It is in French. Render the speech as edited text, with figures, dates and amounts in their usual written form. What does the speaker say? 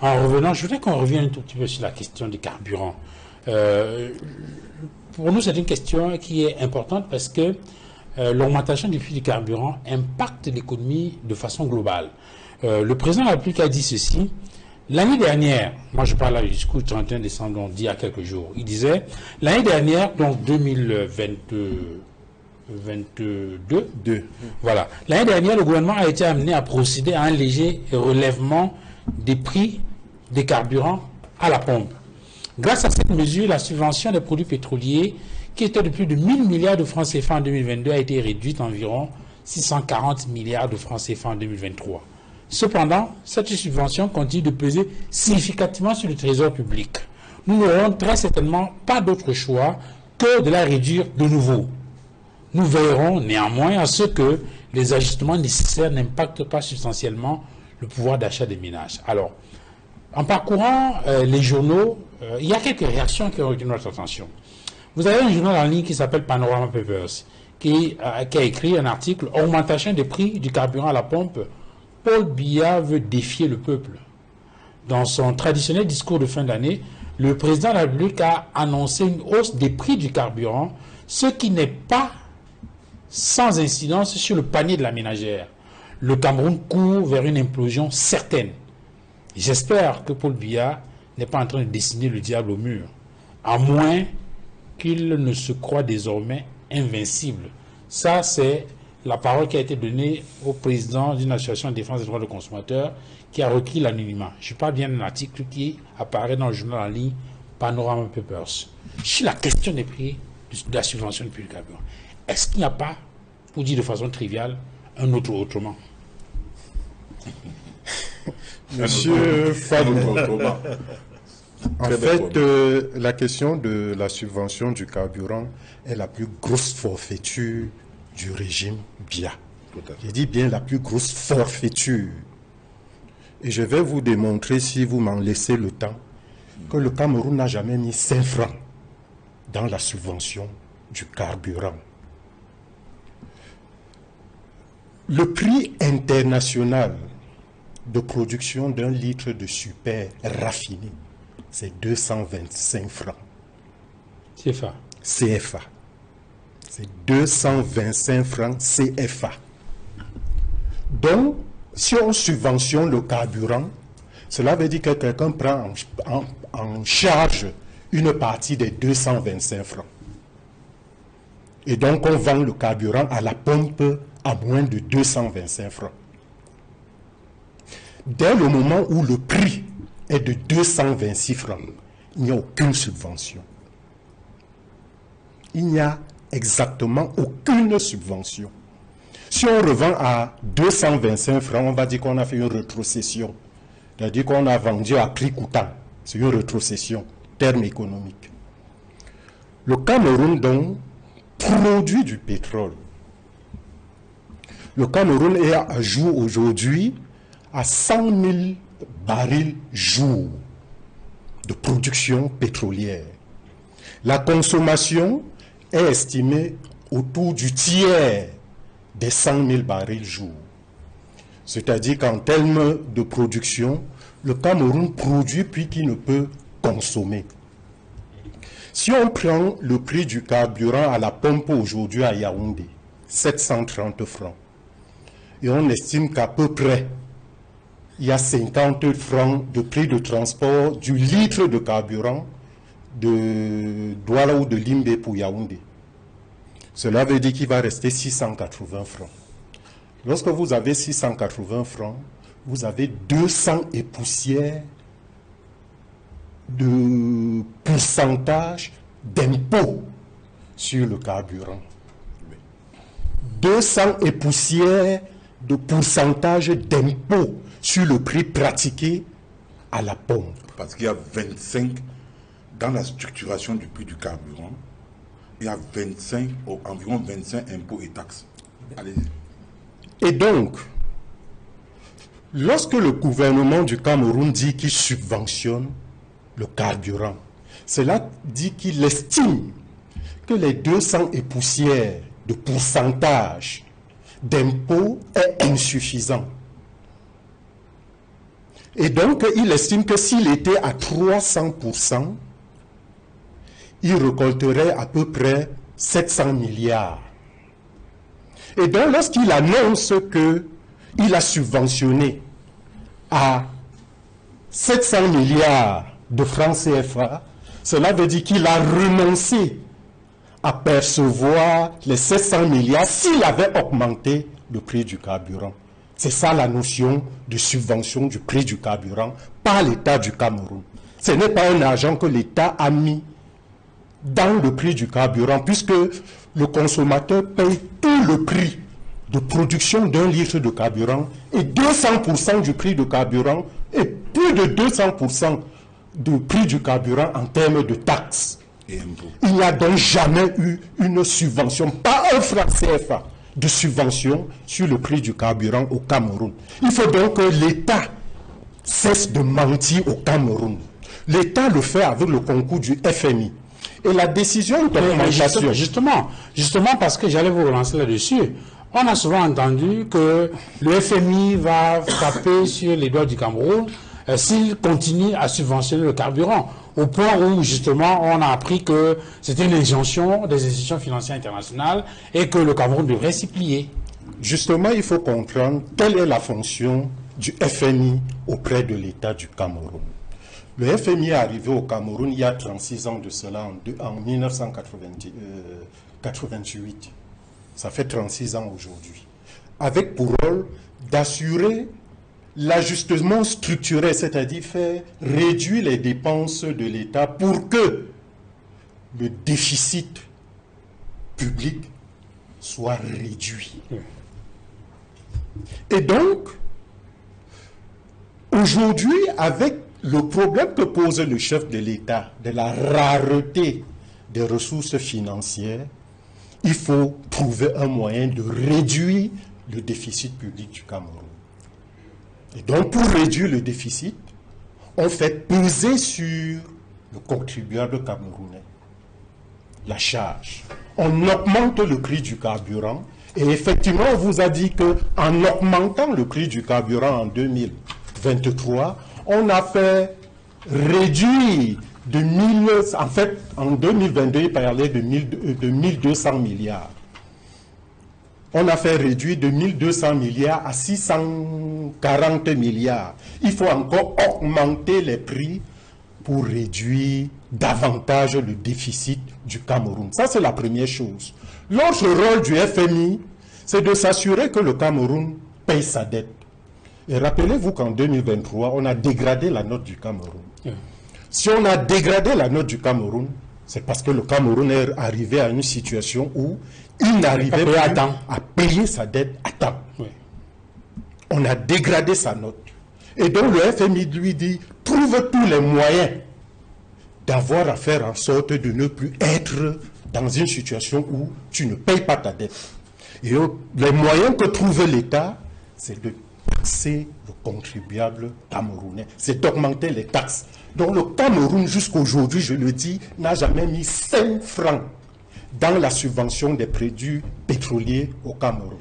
En revenant, je voudrais qu'on revienne un tout petit peu sur la question du carburant. Pour nous, c'est une question qui est importante parce que l'augmentation du prix du carburant impacte l'économie de façon globale. Le président de la République a dit ceci. L'année dernière, moi je parle du discours du 31 décembre, on dit il y a quelques jours, il disait, l'année dernière, donc 2022, voilà. L'année dernière, le gouvernement a été amené à procéder à un léger relèvement des prix des carburants à la pompe. Grâce à cette mesure, la subvention des produits pétroliers, qui était de plus de 1000 milliards de francs CFA en 2022, a été réduite à environ 640 milliards de francs CFA en 2023. Cependant, cette subvention continue de peser significativement sur le trésor public. Nous n'aurons très certainement pas d'autre choix que de la réduire de nouveau. Nous veillerons néanmoins à ce que les ajustements nécessaires n'impactent pas substantiellement le pouvoir d'achat des ménages. Alors, en parcourant les journaux, il y a quelques réactions qui ont retenu notre attention. Vous avez un journal en ligne qui s'appelle Panorama Papers, qui a écrit un article « Augmentation des prix du carburant à la pompe ». Paul Biya veut défier le peuple. Dans son traditionnel discours de fin d'année, le président de la République a annoncé une hausse des prix du carburant, ce qui n'est pas sans incidence sur le panier de la ménagère. Le Cameroun court vers une implosion certaine. J'espère que Paul Biya n'est pas en train de dessiner le diable au mur, à moins qu'il ne se croit désormais invincible. Ça, c'est la parole qui a été donnée au président d'une association de défense des droits des consommateurs qui a requis l'anonymat. Je parle bien d'un article qui apparaît dans le journal en ligne Panorama Papers. Sur la question des prix de la subvention du prix du carburant, est-ce qu'il n'y a pas, pour dire de façon triviale, un autre autrement? Monsieur Fadou, en fait, la question de la subvention du carburant est la plus grosse forfaiture du régime Biya. Je dis bien la plus grosse forfaiture. Et je vais vous démontrer, si vous m'en laissez le temps, que le Cameroun n'a jamais mis 5 francs dans la subvention du carburant. Le prix international de production d'un litre de super raffiné, c'est 225 francs. CFA. CFA. C'est 225 francs CFA. Donc, si on subventionne le carburant, cela veut dire que quelqu'un prend en charge une partie des 225 francs. Et donc, on vend le carburant à la pompe à moins de 225 francs. Dès le moment où le prix est de 226 francs, il n'y a aucune subvention. Il n'y a exactement aucune subvention. Si on revend à 225 francs, on va dire qu'on a fait une rétrocession. C'est-à-dire qu'on a vendu à prix coûtant. C'est une rétrocession, terme économique. Le Cameroun, donc, produit du pétrole. Le Cameroun joue aujourd'hui à 100 000 barils jour de production pétrolière. La consommation est estimée autour du tiers des 100 000 barils jour. C'est-à-dire qu'en termes de production, le Cameroun produit puis qu'il ne peut consommer. Si on prend le prix du carburant à la pompe aujourd'hui à Yaoundé, 730 francs, et on estime qu'à peu près, il y a 50 francs de prix de transport du litre de carburant de Douala ou de Limbe pour Yaoundé. Cela veut dire qu'il va rester 680 francs. Lorsque vous avez 680 francs, vous avez 200 et poussières de pourcentage d'impôt sur le carburant. 200 et poussières de pourcentage d'impôt sur le prix pratiqué à la pompe. Parce qu'il y a 25 dans la structuration du prix du carburant, il y a 25, environ 25 impôts et taxes. Allez-y. Et donc, lorsque le gouvernement du Cameroun dit qu'il subventionne le carburant, cela dit qu'il estime que les 200 et poussières de pourcentage d'impôt est insuffisant. Et donc, il estime que s'il était à 300%, il récolterait à peu près 700 milliards. Et donc, lorsqu'il annonce qu'il a subventionné à 700 milliards de francs CFA, cela veut dire qu'il a renoncé à percevoir les 700 milliards s'il avait augmenté le prix du carburant. C'est ça la notion de subvention du prix du carburant par l'État du Cameroun. Ce n'est pas un argent que l'État a mis dans le prix du carburant, puisque le consommateur paye tout le prix de production d'un litre de carburant et 200% du prix de carburant et plus de 200% du prix du carburant en termes de taxes. Il n'y a donc jamais eu une subvention, pas un franc CFA de subvention sur le prix du carburant au Cameroun. Il faut donc que l'État cesse de mentir au Cameroun. L'État le fait avec le concours du FMI. Et la décision d'augmentation... Justement parce que j'allais vous relancer là-dessus. On a souvent entendu que le FMI va frapper sur les doigts du Cameroun s'il continue à subventionner le carburant. Au point où, justement, on a appris que c'était une injonction des institutions financières internationales et que le Cameroun devrait s'y plier. Justement, il faut comprendre quelle est la fonction du FMI auprès de l'État du Cameroun. Le FMI est arrivé au Cameroun il y a 36 ans de cela, en 1988. Ça fait 36 ans aujourd'hui. Avec pour rôle d'assurer l'ajustement structurel, c'est-à-dire faire réduire les dépenses de l'État pour que le déficit public soit réduit. Et donc, aujourd'hui, avec le problème que pose le chef de l'État de la rareté des ressources financières, il faut trouver un moyen de réduire le déficit public du Cameroun. Et donc, pour réduire le déficit, on fait peser sur le contribuable camerounais la charge. On augmente le prix du carburant. Et effectivement, on vous a dit qu'en augmentant le prix du carburant en 2023, on a fait réduire de 1000... En fait, en 2022, il parlait de 1200 milliards. On a fait réduire de 1200 milliards à 640 milliards. Il faut encore augmenter les prix pour réduire davantage le déficit du Cameroun. Ça, c'est la première chose. L'autre rôle du FMI, c'est de s'assurer que le Cameroun paye sa dette. Et rappelez-vous qu'en 2023, on a dégradé la note du Cameroun. Si on a dégradé la note du Cameroun, c'est parce que le Cameroun est arrivé à une situation où il n'arrivait pas à payer sa dette à temps. Oui. On a dégradé sa note. Et donc le FMI lui dit, trouve tous les moyens d'avoir à faire en sorte de ne plus être dans une situation où tu ne payes pas ta dette. Et les moyens que trouve l'État, c'est de taxer le contribuable camerounais, c'est d'augmenter les taxes. Donc le Cameroun, jusqu'aujourd'hui, je le dis, n'a jamais mis 5 francs dans la subvention des produits pétroliers au Cameroun.